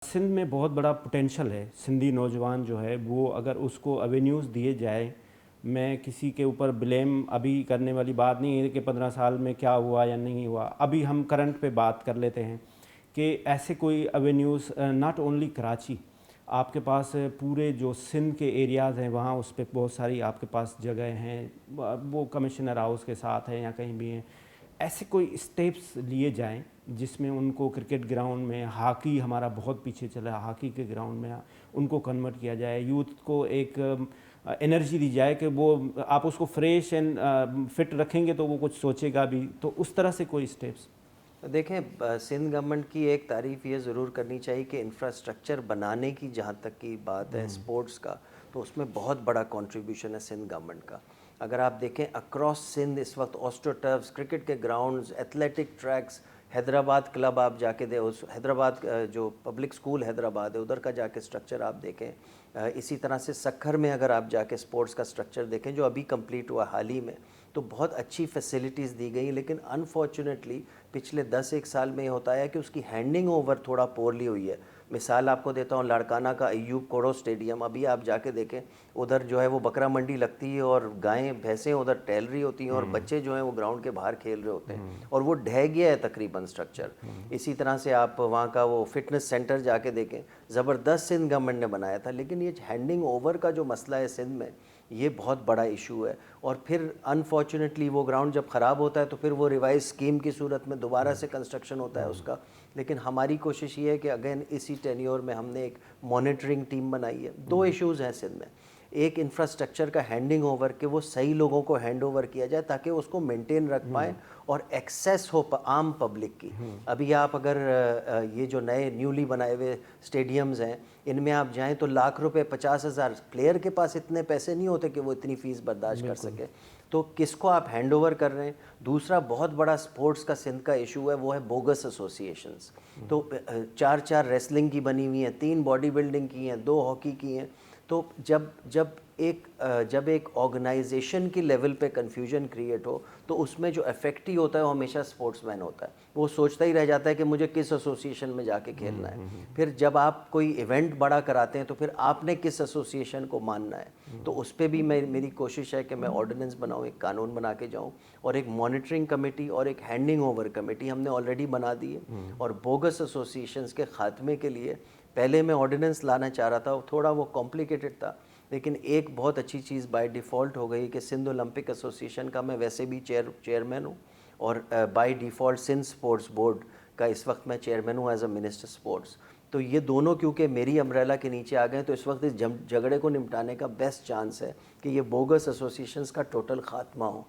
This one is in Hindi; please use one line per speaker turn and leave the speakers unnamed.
सिंध में बहुत बड़ा पोटेंशल है। सिंधी नौजवान जो है वो अगर उसको एवेन्यूज़ दिए जाए, मैं किसी के ऊपर ब्लेम अभी करने वाली बात नहीं है कि 15 साल में क्या हुआ या नहीं हुआ। अभी हम करंट पे बात कर लेते हैं कि ऐसे कोई एवेन्यूज़ नॉट ओनली कराची, आपके पास पूरे जो सिंध के एरियाज़ हैं वहाँ उस पर बहुत सारी आपके पास जगह हैं, वो कमिश्नर हाउस के साथ है या कहीं भी हैं। ऐसे कोई स्टेप्स लिए जाएं जिसमें उनको क्रिकेट ग्राउंड में, हॉकी हमारा बहुत पीछे चला है, हॉकी के ग्राउंड में उनको कन्वर्ट किया जाए, यूथ को एक एनर्जी दी जाए कि वो आप उसको फ्रेश एंड फिट रखेंगे तो वो कुछ सोचेगा भी। तो उस तरह से कोई स्टेप्स।
देखें, सिंध गवर्नमेंट की एक तारीफ़ ये ज़रूर करनी चाहिए कि इंफ्रास्ट्रक्चर बनाने की जहाँ तक की बात है स्पोर्ट्स का, तो उसमें बहुत बड़ा कंट्रीब्यूशन है सिंध गवर्नमेंट का। अगर आप देखें अक्रॉस सिंध इस वक्त ऑस्ट्रोटर्फ्स, क्रिकेट के grounds, athletic tracks, Hyderabad club आप जाके दे, उस हैदराबाद जो पब्लिक स्कूल हैदराबाद है उधर का जाके स्ट्रक्चर आप देखें। इसी तरह से सक्खर में अगर आप जाके स्पोर्ट्स का स्ट्रक्चर देखें जो अभी कंप्लीट हुआ हाल ही में, तो बहुत अच्छी फैसिलिटीज़ दी गई। लेकिन अनफॉर्चुनेटली पिछले 10 एक साल में ये होता है कि उसकी हैंडिंग ओवर थोड़ा पोरली हुई है। मिसाल आपको देता हूँ, लाड़काना का अयूब कोड़ो स्टेडियम, अभी आप जाके देखें उधर जो है वो बकरा मंडी लगती है और गायें भैंसें उधर टहल रही होती हैं और बच्चे जो हैं वो ग्राउंड के बाहर खेल रहे होते हैं और वो ढह गया है तकरीबन स्ट्रक्चर। इसी तरह से आप वहाँ का वो फिटनेस सेंटर जाके देखें, ज़बरदस्त सिंध गवर्नमेंट ने बनाया था। लेकिन ये हैंडिंग ओवर का जो मसला है सिंध में, ये बहुत बड़ा इशू है। और फिर अनफॉर्चुनेटली वो ग्राउंड जब ख़राब होता है तो फिर वो रिवाइज स्कीम की सूरत में दोबारा से कंस्ट्रक्शन होता है उसका। लेकिन हमारी कोशिश ये है कि अगेन इसी टेन्योर में हमने एक मॉनिटरिंग टीम बनाई है। दो इश्यूज़ हैं सिंध में, एक इंफ्रास्ट्रक्चर का हैंडिंग ओवर, कि वो सही लोगों को हैंड ओवर किया जाए ताकि उसको मेंटेन रख पाएँ और एक्सेस हो आम पब्लिक की। अभी आप अगर ये जो नए न्यूली बनाए हुए स्टेडियम्स हैं इनमें आप जाएं तो लाख रुपए, 50,000, प्लेयर के पास इतने पैसे नहीं होते कि वो इतनी फ़ीस बर्दाश्त कर सके। तो किसको आप हैंड ओवर कर रहे हैं। दूसरा बहुत बड़ा स्पोर्ट्स का सिंध का इशू है, वो है बोगस एसोसिएशंस। तो 4-4 रेसलिंग की बनी हुई हैं, 3 बॉडी बिल्डिंग की हैं, 2 हॉकी की हैं। तो जब एक ऑर्गेनाइजेशन की लेवल पे कन्फ्यूजन क्रिएट हो तो उसमें जो इफेक्ट ही होता है वो हमेशा स्पोर्ट्समैन होता है। वो सोचता ही रह जाता है कि मुझे किस एसोसिएशन में जाके खेलना है। फिर जब आप कोई इवेंट बड़ा कराते हैं तो फिर आपने किस एसोसिएशन को मानना है। तो उस पर भी मेरी कोशिश है कि मैं ऑर्डिनेंस बनाऊँ, एक कानून बना के जाऊँ, और एक मॉनिटरिंग कमेटी और एक हैंडिंग ओवर कमेटी हमने ऑलरेडी बना दी है। और बोगस एसोसिएशंस के खात्मे के लिए पहले मैं ऑर्डिनेंस लाना चाह रहा था, थोड़ा वो कॉम्प्लिकेटेड था। लेकिन एक बहुत अच्छी चीज़ बाय डिफ़ॉल्ट हो गई कि सिंध ओलंपिक एसोसिएशन का मैं वैसे भी चेयरमैन हूँ, और by default Sindh sports board का इस वक्त मैं चेयरमैन हूँ एज अ मिनिस्टर स्पोर्ट्स। तो ये दोनों क्योंकि मेरी अम्ब्रेला के नीचे आ गए, तो इस वक्त इस झगड़े को निपटाने का बेस्ट चांस है कि ये बोगस एसोसिएशंस का टोटल खात्मा हो।